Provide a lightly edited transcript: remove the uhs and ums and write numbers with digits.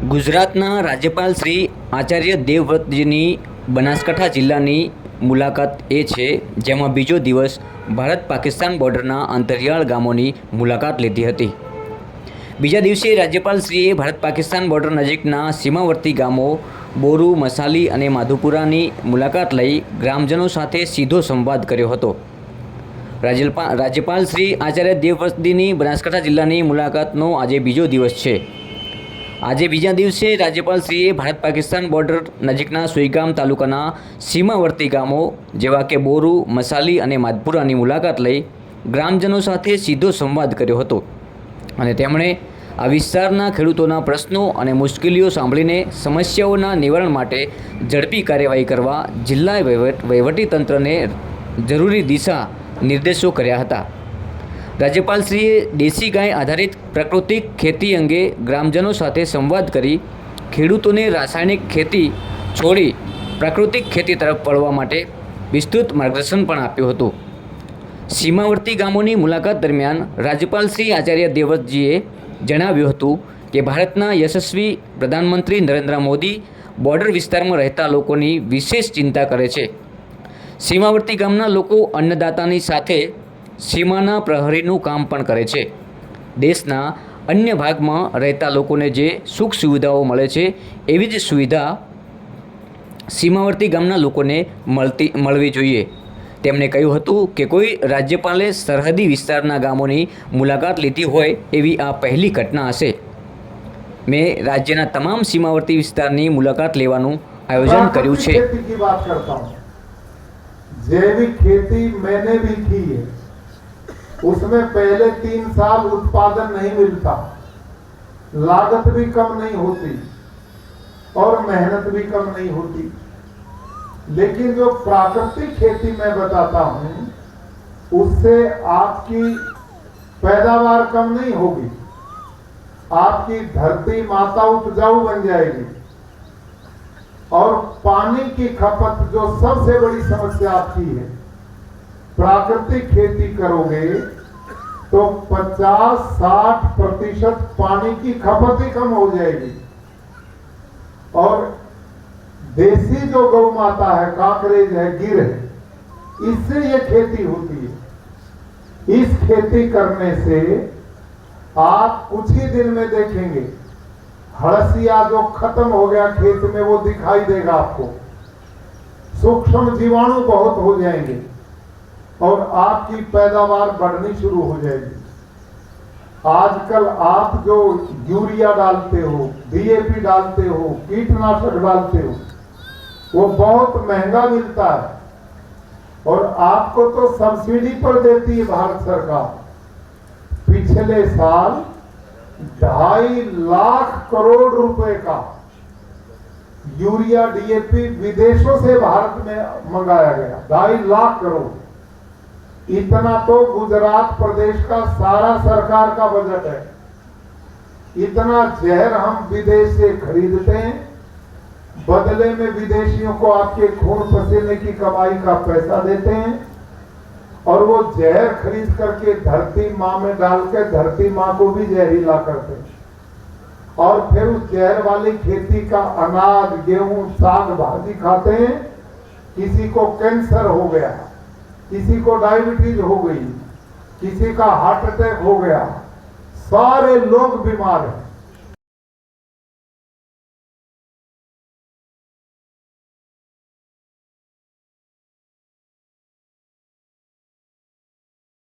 ગુજરાતના રાજ્યપાલ શ્રી આચાર્ય દેવવ્રતજીની બનાસકાંઠા જિલ્લાની મુલાકાત એ છે, જેમાં બીજો દિવસ ભારત પાકિસ્તાન બોર્ડરના અંતરિયાળ ગામોની મુલાકાત લીધી હતી। બીજા દિવસે રાજ્યપાલશ્રીએ ભારત પાકિસ્તાન બોર્ડર નજીકના સીમાવર્તી ગામો બોરુ, મસાલી અને માધુપુરાની મુલાકાત લઈ ગ્રામજનો સાથે સીધો સંવાદ કર્યો હતો। રાજ્યપાલ શ્રી આચાર્ય દેવવ્રતજીની બનાસકાંઠા જિલ્લાની મુલાકાતનો આજે બીજો દિવસ છે। આજે બીજા દિવસે રાજ્યપાલશ્રીએ ભારત પાકિસ્તાન બોર્ડર નજીકના સુઈગામ તાલુકાના સીમાવર્તી ગામો જેવા કે બોરુ, મસાલી અને માધપુરાની મુલાકાત લઈ ગ્રામજનો સાથે સીધો સંવાદ કર્યો હતો અને તેમણે આ વિસ્તારના ખેડૂતોના પ્રશ્નો અને મુશ્કેલીઓ સાંભળીને સમસ્યાઓના નિવારણ માટે ઝડપી કાર્યવાહી કરવા જિલ્લા વહીવટીતંત્રને જરૂરી દિશા નિર્દેશો કર્યા હતા। રાજ્યપાલશ્રીએ દેશી ગાય આધારિત પ્રાકૃતિક ખેતી અંગે ગ્રામજનો સાથે સંવાદ કરી ખેડૂતોને રાસાયણિક ખેતી છોડી પ્રાકૃતિક ખેતી તરફ વળવા માટે વિસ્તૃત માર્ગદર્શન પણ આપ્યું હતું। સીમાવર્તી ગામોની મુલાકાત દરમિયાન રાજ્યપાલ શ્રી આચાર્ય દેવવ્રતજીએ જણાવ્યું હતું કે ભારતના યશસ્વી પ્રધાનમંત્રી નરેન્દ્ર મોદી બોર્ડર વિસ્તારમાં રહેતા લોકોની વિશેષ ચિંતા કરે છે। સીમાવર્તી ગામના લોકો અન્નદાતાની સાથે સીમાના પ્રહરીનું કામ પણ કરે છે। દેશના અન્ય ભાગમાં રહેતા લોકોને જે સુખ સુવિધાઓ મળે છે એવી જ સુવિધા સીમાવર્તી ગામના લોકોને મળવી જોઈએ। તેમણે કહ્યું હતું કે કોઈ રાજ્યપાલે સરહદી વિસ્તારના ગામોની મુલાકાત લીધી હોય એવી આ પહેલી ઘટના હશે। મેં રાજ્યના તમામ સીમાવર્તી વિસ્તારની મુલાકાત લેવાનું આયોજન કર્યું છે। जैविक खेती मैंने भी की है, उसमें पहले 3 साल उत्पादन नहीं मिलता, लागत भी कम नहीं होती और मेहनत भी कम नहीं होती। लेकिन जो प्राकृतिक खेती मैं बताता हूँ उससे आपकी पैदावार कम नहीं होगी, आपकी धरती माता उपजाऊ बन जाएगी और पानी की खपत जो सबसे बड़ी समस्या आपकी है, प्राकृतिक खेती करोगे तो 50-60% पानी की खपत ही कम हो जाएगी और देसी जो गौ माता है, काकरेज है, गिर है, इससे ये खेती होती है। इस खेती करने से आप कुछ ही दिन में देखेंगे हड़सिया जो खत्म हो गया खेत में वो दिखाई देगा आपको, सूक्ष्म जीवाणु बहुत हो जाएंगे और आपकी पैदावार बढ़नी शुरू हो जाएगी। आजकल आप जो यूरिया डालते हो, डीएपी डालते हो, कीटनाशक डालते हो, वो बहुत महंगा मिलता है और आपको तो सब्सिडी पर देती है भारत सरकार। पिछले साल 2.5 लाख करोड़ रुपए का यूरिया डीएपी विदेशों से भारत में मंगाया गया। 2.5 लाख करोड़, इतना तो गुजरात प्रदेश का सारा सरकार का बजट है। इतना जहर हम विदेश से खरीदते हैं, बदले में विदेशियों को आपके खून पसीने की कमाई का पैसा देते हैं और वो जहर खरीद करके धरती माँ में डाल के धरती माँ को भी जहरीला करते हैं और फिर उस जहर वाली खेती का अनाज, गेहूं, साग भाजी खाते हैं। किसी को कैंसर हो गया, किसी को डायबिटीज हो गई, किसी का हार्ट अटैक हो गया, सारे लोग बीमार हैं।